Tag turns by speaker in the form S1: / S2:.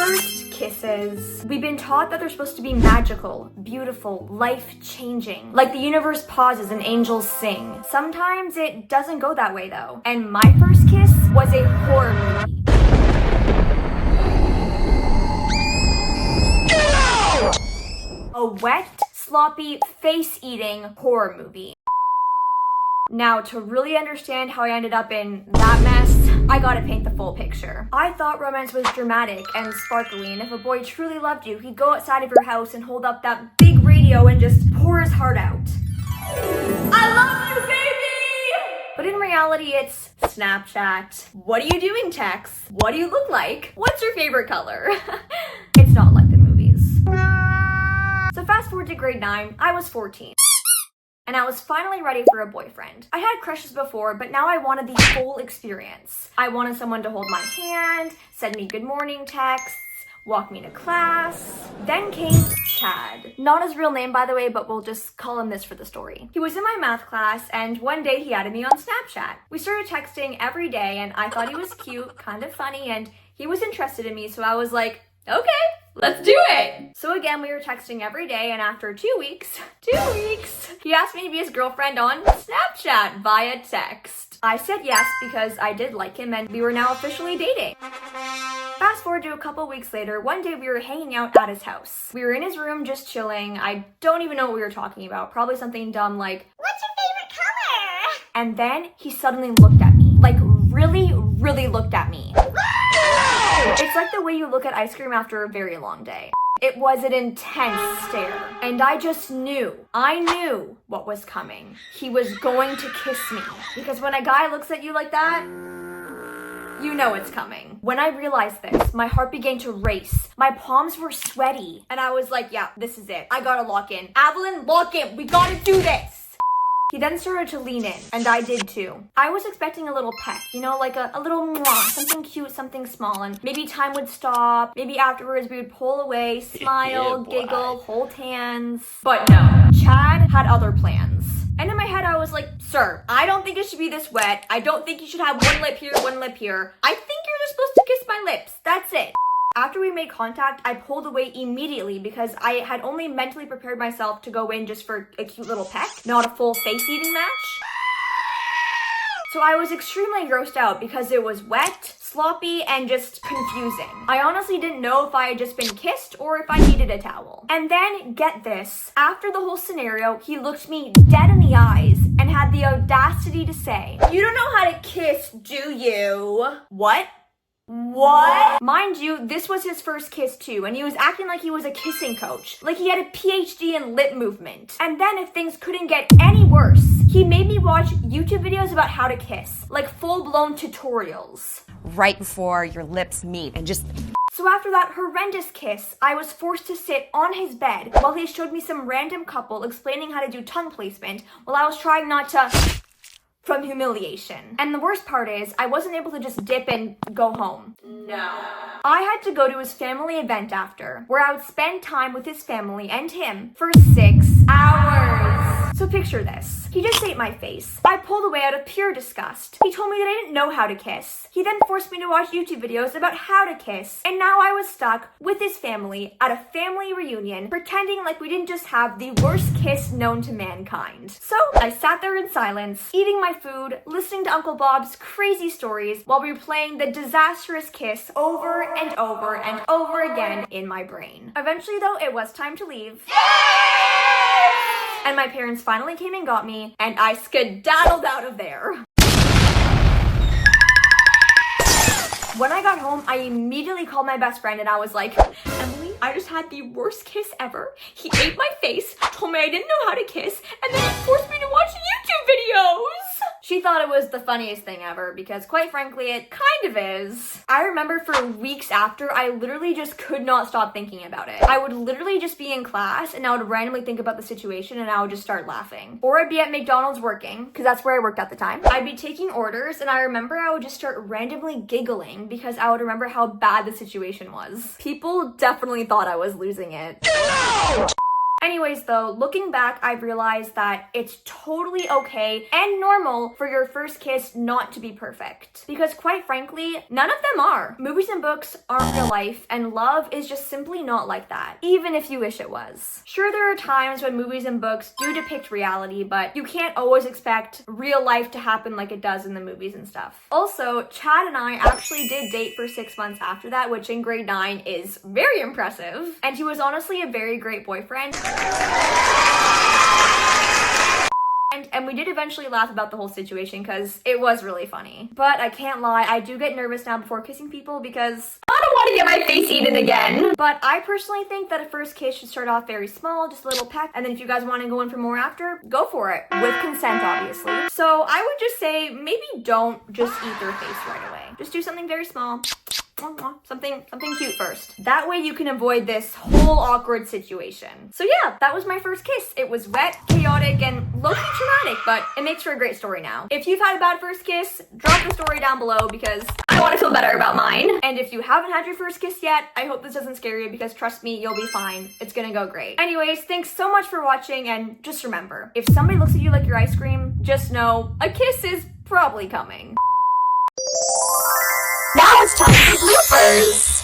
S1: First kisses. We've been taught that they're supposed to be magical, beautiful, life-changing. Like the universe pauses and angels sing. Sometimes it doesn't go that way though. And my first kiss was a horror movie. A wet, sloppy, face-eating horror movie. Now, to really understand how I ended up in that mess, I gotta paint the full picture. I thought romance was dramatic and sparkly, and if a boy truly loved you, he'd go outside of your house and hold up that big radio and just pour his heart out. I love you, baby! But in reality, it's Snapchat. What are you doing, text? What do you look like? What's your favorite color? It's not like the movies. So fast forward to grade 9, I was 14. And I was finally ready for a boyfriend. I had crushes before, but now I wanted the full experience. I wanted someone to hold my hand, send me good morning texts, walk me to class. Then came Chad. Not his real name, by the way, but we'll just call him this for the story. He was in my math class, and one day he added me on Snapchat. We started texting every day, and I thought he was cute, kind of funny, and he was interested in me, so I was like, okay, let's do it. So again, we were texting every day, and after 2 weeks, he asked me to be his girlfriend on Snapchat via text. I said yes because I did like him and we were now officially dating. Fast forward to a couple weeks later, one day we were hanging out at his house. We were in his room just chilling. I don't even know what we were talking about. Probably something dumb like, what's your favorite color? And then he suddenly looked at me. Like really looked at me. It's like the way you look at ice cream after a very long day. It was an intense stare, and I just knew, I knew what was coming. He was going to kiss me, because when a guy looks at you like that, you know it's coming. When I realized this, my heart began to race. My palms were sweaty, and I was like, yeah, this is it. I gotta lock in. Avalyn, lock in. We gotta do this. He then started to lean in, and I did too. I was expecting a little peck, you know, like a little mwah, something cute, something small, and maybe time would stop. Maybe afterwards we would pull away, smile, giggle, hold hands. But no, Chad had other plans. And in my head I was like, sir, I don't think it should be this wet. I don't think you should have one lip here, one lip here. I think you're just supposed to kiss my lips. That's it. After we made contact, I pulled away immediately because I had only mentally prepared myself to go in just for a cute little peck, not a full face-eating match. So I was extremely grossed out because it was wet, sloppy, and just confusing. I honestly didn't know if I had just been kissed or if I needed a towel. And then, get this, after the whole scenario, he looked me dead in the eyes and had the audacity to say, "You don't know how to kiss, do you?" What? Mind you, this was his first kiss too, and he was acting like he was a kissing coach, like he had a PhD in lip movement. And then if things couldn't get any worse, he made me watch YouTube videos about how to kiss, like full-blown tutorials.
S2: Right before your lips meet and just...
S1: So after that horrendous kiss, I was forced to sit on his bed while he showed me some random couple explaining how to do tongue placement while I was trying not to... from humiliation. And the worst part is, I wasn't able to just dip and go home. No. I had to go to his family event after, where I would spend time with his family and him for 6 hours. So picture this. He just ate my face. I pulled away out of pure disgust. He told me that I didn't know how to kiss. He then forced me to watch YouTube videos about how to kiss. And now I was stuck with his family at a family reunion, pretending like we didn't just have the worst kiss known to mankind. So I sat there in silence, eating my food, listening to Uncle Bob's crazy stories while replaying the disastrous kiss over and over and over again in my brain. Eventually though, it was time to leave. And my parents finally came and got me, and I skedaddled out of there. When I got home, I immediately called my best friend and I was like, Emily, I just had the worst kiss ever. He ate my face, told me I didn't know how to kiss, and then he forced me to watch YouTube videos. She thought it was the funniest thing ever because quite frankly, it kind of is. I remember for weeks after, I literally just could not stop thinking about it. I would literally just be in class and I would randomly think about the situation and I would just start laughing. Or I'd be at McDonald's working, because that's where I worked at the time. I'd be taking orders and I remember I would just start randomly giggling because I would remember how bad the situation was. People definitely thought I was losing it. Anyways though, looking back, I've realized that it's totally okay and normal for your first kiss not to be perfect. Because quite frankly, none of them are. Movies and books aren't real life, and love is just simply not like that, even if you wish it was. Sure, there are times when movies and books do depict reality, but you can't always expect real life to happen like it does in the movies and stuff. Also, Chad and I actually did date for 6 months after that, which in grade 9 is very impressive. And he was honestly a very great boyfriend. And we did eventually laugh about the whole situation because it was really funny. But I can't lie, I do get nervous now before kissing people because I don't want to get my face eaten again. But I personally think that a first kiss should start off very small, just a little peck, and then if you guys want to go in for more after, go for it. With consent, obviously. So I would just say maybe don't just eat their face right away. Just do something very small. Something cute first. That way you can avoid this whole awkward situation. So yeah, that was my first kiss. It was wet, chaotic, and low-key traumatic, but it makes for a great story now. If you've had a bad first kiss, drop the story down below because I want to feel better about mine. And if you haven't had your first kiss yet, I hope this doesn't scare you because trust me, you'll be fine. It's gonna go great. Anyways, thanks so much for watching, and just remember, if somebody looks at you like you're ice cream, just know a kiss is probably coming.
S2: Now it's time for bloopers.